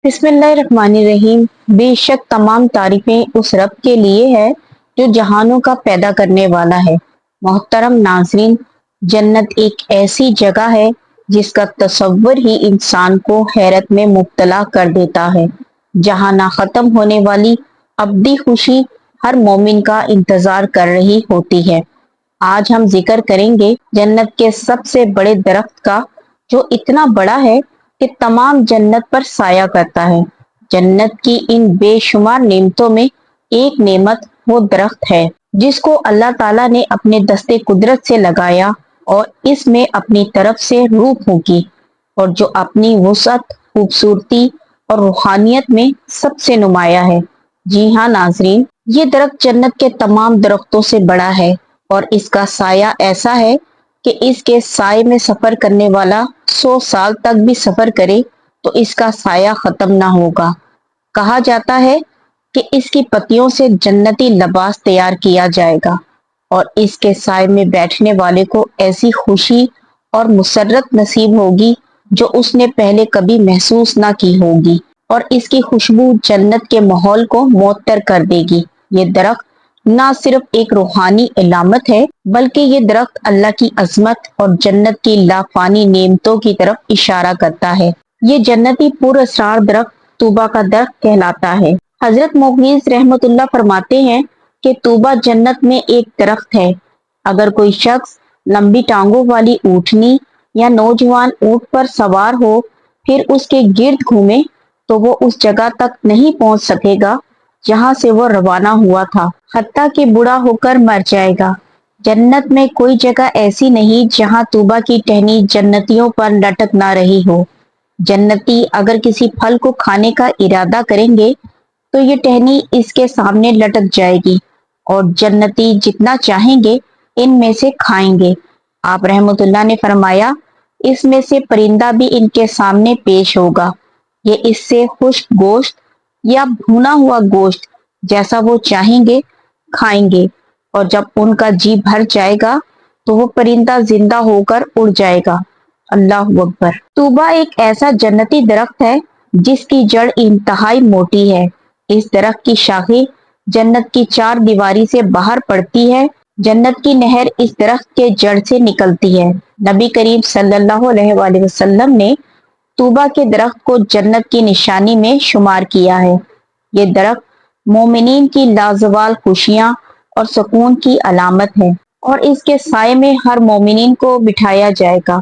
بسم اللہ الرحمن الرحیم۔ بے شک تمام تعریفیں اس رب کے لیے ہے جو جہانوں کا پیدا کرنے والا ہے۔ محترم ناظرین، جنت ایک ایسی جگہ ہے جس کا تصور ہی انسان کو حیرت میں مبتلا کر دیتا ہے، جہاں نہ ختم ہونے والی ابدی خوشی ہر مومن کا انتظار کر رہی ہوتی ہے۔ آج ہم ذکر کریں گے جنت کے سب سے بڑے درخت کا، جو اتنا بڑا ہے کہ تمام جنت پر سایہ کرتا ہے۔ جنت کی ان بے شمار نعمتوں میں ایک نعمت وہ درخت ہے جس کو اللہ تعالیٰ نے اپنے دستے قدرت سے لگایا اور اس میں اپنی طرف سے روح پھونکی، اور جو اپنی وسعت، خوبصورتی اور روحانیت میں سب سے نمایاں ہے۔ جی ہاں ناظرین، یہ درخت جنت کے تمام درختوں سے بڑا ہے اور اس کا سایہ ایسا ہے کہ اس کے سائے میں سفر کرنے والا 100 سال تک بھی سفر کرے تو اس کا سایہ ختم نہ ہوگا۔ کہا جاتا ہے کہ اس کی پتیوں سے جنتی لباس تیار کیا جائے گا اور اس کے سائے میں بیٹھنے والے کو ایسی خوشی اور مسرت نصیب ہوگی جو اس نے پہلے کبھی محسوس نہ کی ہوگی، اور اس کی خوشبو جنت کے ماحول کو معطر کر دے گی۔ یہ درخت نہ صرف ایک روحانی علامت ہے بلکہ یہ درخت اللہ کی عظمت اور جنت کی لافانی نعمتوں کی طرف اشارہ کرتا ہے۔ یہ جنتی پر اسرار درخت طوبا کا درخت کہلاتا ہے۔ حضرت مغیث رحمت اللہ فرماتے ہیں کہ طوبا جنت میں ایک درخت ہے۔ اگر کوئی شخص لمبی ٹانگوں والی اونٹنی یا نوجوان اونٹ پر سوار ہو پھر اس کے گرد گھومے تو وہ اس جگہ تک نہیں پہنچ سکے گا جہاں سے وہ روانہ ہوا تھا، حتیٰ کہ بوڑھا ہو کر مر جائے گا۔ جنت میں کوئی جگہ ایسی نہیں جہاں طوبا کی ٹہنی جنتیوں پر لٹک نہ رہی ہو۔ جنتی اگر کسی پھل کو کھانے کا ارادہ کریں گے تو یہ ٹہنی اس کے سامنے لٹک جائے گی اور جنتی جتنا چاہیں گے ان میں سے کھائیں گے۔ آپ رحمت اللہ نے فرمایا، اس میں سے پرندہ بھی ان کے سامنے پیش ہوگا، یہ اس سے خشک گوشت یا بھونا ہوا گوشت جیسا وہ چاہیں گے کھائیں گے، اور جب ان کا جی بھر جائے گا تو وہ پرندہ زندہ ہو کر اڑ جائے گا۔ اللہ اکبر۔ طوبا ایک ایسا جنتی درخت ہے جس کی جڑ انتہائی موٹی ہے۔ اس درخت کی شاخیں جنت کی 4 دیواری سے باہر پڑتی ہے۔ جنت کی نہر اس درخت کے جڑ سے نکلتی ہے۔ نبی کریم صلی اللہ علیہ وآلہ وسلم نے طوبا کے درخت کو جنت کی نشانی میں شمار کیا ہے۔ یہ درخت مومنین کی لازوال خوشیاں اور سکون کی علامت ہے، اور اس کے سائے میں ہر مومنین کو بٹھایا جائے گا،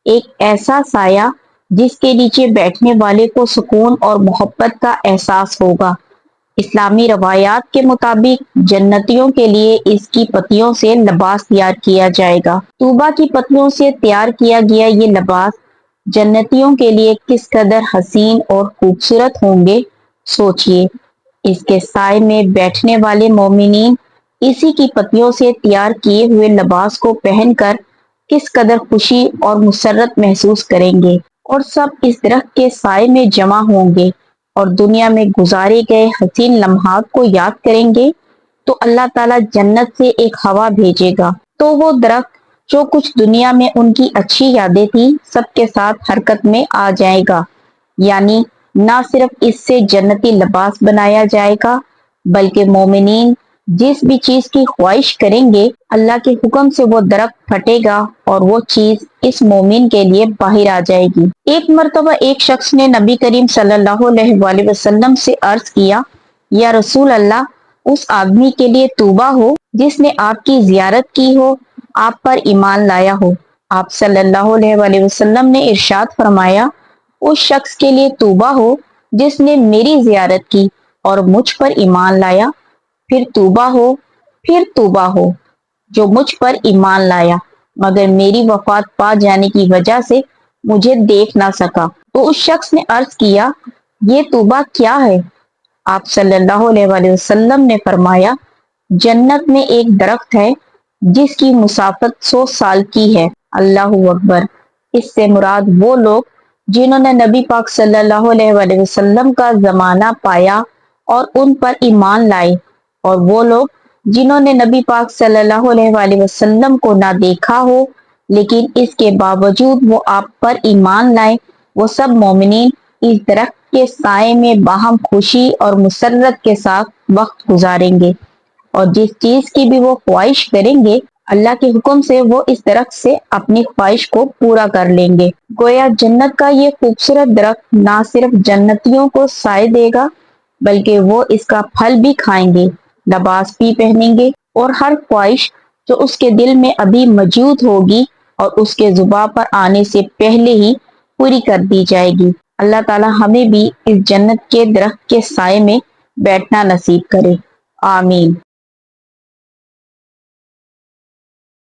ایک ایسا سایہ جس کے نیچے بیٹھنے والے کو سکون اور محبت کا احساس ہوگا۔ اسلامی روایات کے مطابق جنتیوں کے لیے اس کی پتیوں سے لباس تیار کیا جائے گا۔ طوبا کی پتیوں سے تیار کیا گیا یہ لباس جنتیوں کے لیے کس قدر حسین اور خوبصورت ہوں گے، سوچئے۔ اس کے سائے میں بیٹھنے والے مومنین اسی کی پتیوں سے تیار کیے ہوئے لباس کو پہن کر کس قدر خوشی اور مسرت محسوس کریں گے، اور سب اس درخت کے سائے میں جمع ہوں گے اور دنیا میں گزارے گئے حسین لمحات کو یاد کریں گے تو اللہ تعالیٰ جنت سے ایک ہوا بھیجے گا تو وہ درخت جو کچھ دنیا میں ان کی اچھی یادیں تھیں سب کے ساتھ حرکت میں آ جائے گا۔ یعنی نہ صرف اس سے جنتی لباس بنایا جائے گا بلکہ مومنین جس بھی چیز کی خواہش کریں گے اللہ کے حکم سے وہ درخت پھٹے گا اور وہ چیز اس مومن کے لیے باہر آ جائے گی۔ ایک مرتبہ ایک شخص نے نبی کریم صلی اللہ علیہ وآلہ وسلم سے عرض کیا، یا رسول اللہ، اس آدمی کے لیے طوبا ہو جس نے آپ کی زیارت کی ہو، آپ پر ایمان لایا ہو۔ آپ صلی اللہ علیہ وآلہ وسلم نے ارشاد فرمایا، اس شخص کے لیے طوبا ہو جس نے میری زیارت کی اور مجھ پر ایمان لایا، پھر طوبا ہو، پھر طوبا ہو جو مجھ پر ایمان لایا مگر میری وفات پا جانے کی وجہ سے مجھے دیکھ نہ سکا۔ تو اس شخص نے عرض کیا، یہ طوبا کیا ہے؟ آپ صلی اللہ علیہ وآلہ وسلم نے فرمایا، جنت میں ایک درخت ہے جس کی مسافت 100 سال کی ہے۔ اللہ اکبر۔ اس سے مراد وہ لوگ جنہوں نے نبی پاک صلی اللہ علیہ وآلہ وسلم کا زمانہ پایا اور ان پر ایمان لائے، اور وہ لوگ جنہوں نے نبی پاک صلی اللہ علیہ وآلہ وسلم کو نہ دیکھا ہو لیکن اس کے باوجود وہ آپ پر ایمان لائے، وہ سب مومنین اس درخت کے سائے میں باہم خوشی اور مسرت کے ساتھ وقت گزاریں گے، اور جس چیز کی بھی وہ خواہش کریں گے اللہ کے حکم سے وہ اس درخت سے اپنی خواہش کو پورا کر لیں گے۔ گویا جنت کا یہ خوبصورت درخت نہ صرف جنتیوں کو سائے دے گا بلکہ وہ اس کا پھل بھی کھائیں گے، لباس بھی پہنیں گے، اور ہر خواہش جو اس کے دل میں ابھی موجود ہوگی اور اس کے زباں پر آنے سے پہلے ہی پوری کر دی جائے گی۔ اللہ تعالی ہمیں بھی اس جنت کے درخت کے سائے میں بیٹھنا نصیب کرے، آمین۔